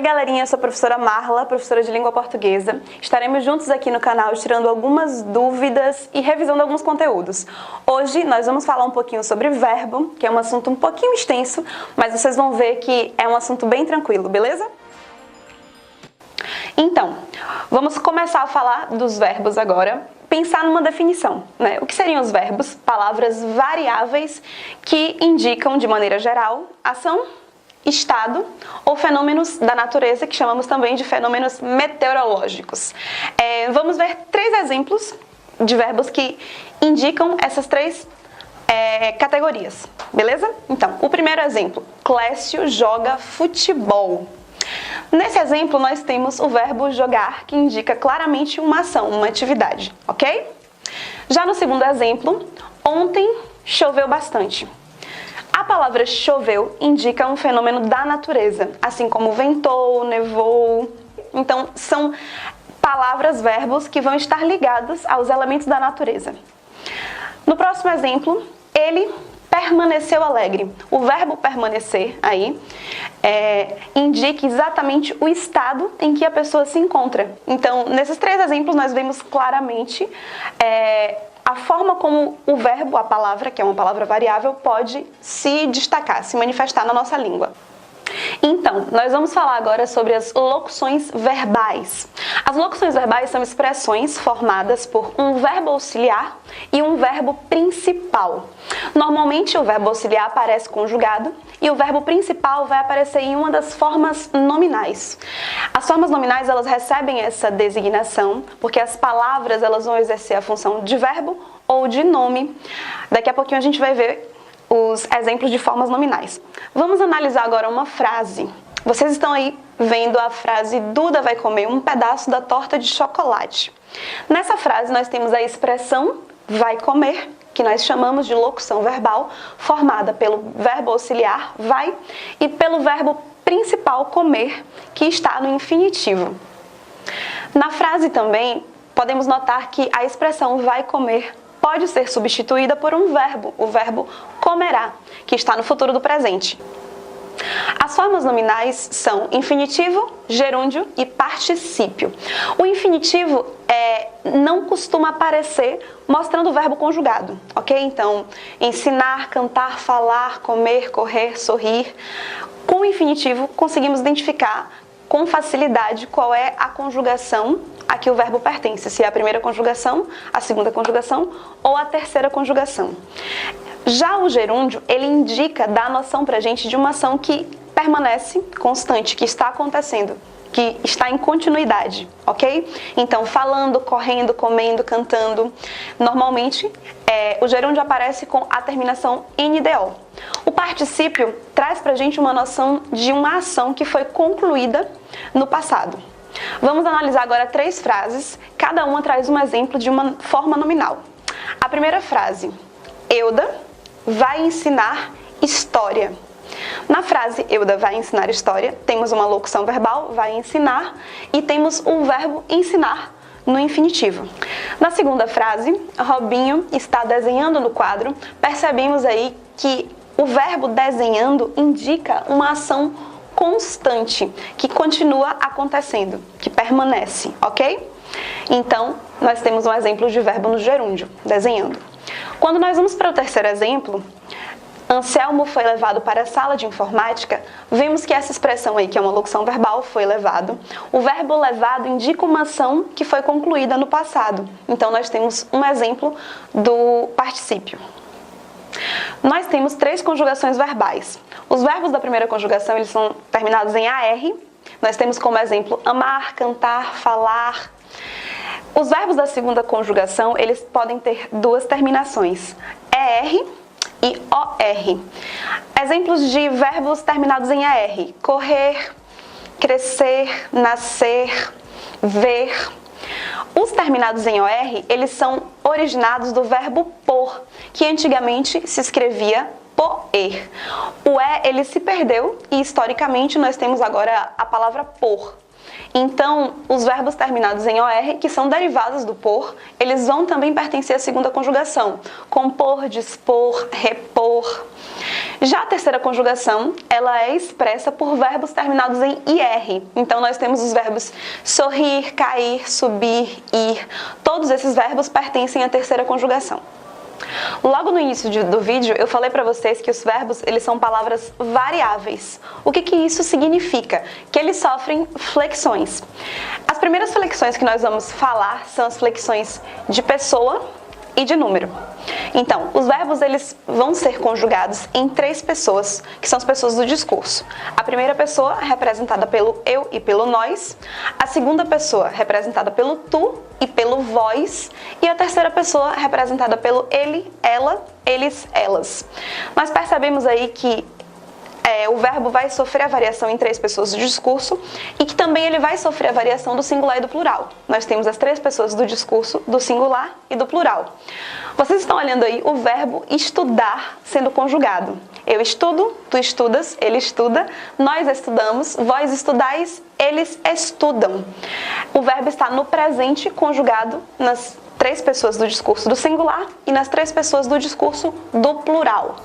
Oi galerinha, eu sou a professora Marla, professora de língua portuguesa. Estaremos juntos aqui no canal tirando algumas dúvidas e revisando alguns conteúdos. Hoje nós vamos falar um pouquinho sobre verbo, que é um assunto um pouquinho extenso, mas vocês vão ver que é um assunto bem tranquilo, beleza? Então, vamos começar a falar dos verbos agora. Pensar numa definição, né? O que seriam os verbos? Palavras variáveis que indicam, de maneira geral, ação, estado ou fenômenos da natureza, que chamamos também de fenômenos meteorológicos. Vamos ver 3 exemplos de verbos que indicam essas 3 categorias, beleza? Então, o primeiro exemplo, Clécio joga futebol. Nesse exemplo, nós temos o verbo jogar, que indica claramente uma ação, uma atividade, ok? Já no segundo exemplo, ontem choveu bastante. A palavra choveu indica um fenômeno da natureza, assim como ventou, nevou. Então, são palavras, verbos que vão estar ligados aos elementos da natureza. No próximo exemplo, ele permaneceu alegre. O verbo permanecer aí indica exatamente o estado em que a pessoa se encontra. Então, nesses 3 exemplos, nós vemos claramente a forma como o verbo, a palavra, que é uma palavra variável, pode se destacar, se manifestar na nossa língua. Então, nós vamos falar agora sobre as locuções verbais. As locuções verbais são expressões formadas por um verbo auxiliar e um verbo principal. Normalmente, o verbo auxiliar aparece conjugado e o verbo principal vai aparecer em uma das formas nominais. As formas nominais, elas recebem essa designação porque as palavras elas vão exercer a função de verbo ou de nome. Daqui a pouquinho a gente vai ver os exemplos de formas nominais. Vamos analisar agora uma frase. Vocês estão aí vendo a frase Duda vai comer um pedaço da torta de chocolate. Nessa frase nós temos a expressão vai comer, que nós chamamos de locução verbal, formada pelo verbo auxiliar vai e pelo verbo principal comer, que está no infinitivo. Na frase também podemos notar que a expressão vai comer pode ser substituída por um verbo, o verbo comerá, que está no futuro do presente. As formas nominais são infinitivo, gerúndio e particípio. O infinitivo não costuma aparecer mostrando o verbo conjugado, ok? Então, ensinar, cantar, falar, comer, correr, sorrir. Com o infinitivo, conseguimos identificar com facilidade qual é a conjugação a que o verbo pertence, se é a primeira conjugação, a segunda conjugação ou a terceira conjugação. Já o gerúndio, ele indica, dá a noção pra gente de uma ação que permanece constante, que está acontecendo, que está em continuidade, ok? Então, falando, correndo, comendo, cantando. Normalmente, o gerúndio aparece com a terminação NDO. O particípio traz pra gente uma noção de uma ação que foi concluída no passado. Vamos analisar agora 3 frases, cada uma traz um exemplo de uma forma nominal. A primeira frase, Euda vai ensinar história. Na frase Euda vai ensinar história, temos uma locução verbal, vai ensinar, e temos o verbo ensinar no infinitivo. Na segunda frase, Robinho está desenhando no quadro, percebemos aí que o verbo desenhando indica uma ação constante, que continua acontecendo, que permanece, ok? Então, nós temos um exemplo de verbo no gerúndio, desenhando. Quando nós vamos para o terceiro exemplo, Anselmo foi levado para a sala de informática, vemos que essa expressão aí, que é uma locução verbal, foi levado. O verbo levado indica uma ação que foi concluída no passado. Então, nós temos um exemplo do particípio. Nós temos 3 conjugações verbais. Os verbos da primeira conjugação, eles são terminados em AR. Nós temos como exemplo amar, cantar, falar. Os verbos da segunda conjugação, eles podem ter 2 terminações, ER e OR. Exemplos de verbos terminados em AR, correr, crescer, nascer, ver. Os terminados em OR, eles são originados do verbo por, que antigamente se escrevia poer. O E, ele se perdeu e historicamente nós temos agora a palavra por. Então, os verbos terminados em OR, que são derivados do por, eles vão também pertencer à segunda conjugação. Compor, dispor, repor. Já a terceira conjugação, ela é expressa por verbos terminados em IR. Então, nós temos os verbos sorrir, cair, subir, ir. Todos esses verbos pertencem à terceira conjugação. Logo no início do vídeo, eu falei para vocês que os verbos, eles são palavras variáveis. O que isso significa? Que eles sofrem flexões. As primeiras flexões que nós vamos falar são as flexões de pessoa e de número. Então, os verbos eles vão ser conjugados em 3 pessoas, que são as pessoas do discurso. A primeira pessoa representada pelo eu e pelo nós, a segunda pessoa representada pelo tu e pelo vós, e a terceira pessoa representada pelo ele, ela, eles, elas. Nós percebemos aí que o verbo vai sofrer a variação em 3 pessoas do discurso e que também ele vai sofrer a variação do singular e do plural. Nós temos as 3 pessoas do discurso, do singular e do plural. Vocês estão olhando aí o verbo estudar sendo conjugado. Eu estudo, tu estudas, ele estuda, nós estudamos, vós estudais, eles estudam. O verbo está no presente conjugado nas 3 pessoas do discurso do singular e nas 3 pessoas do discurso do plural.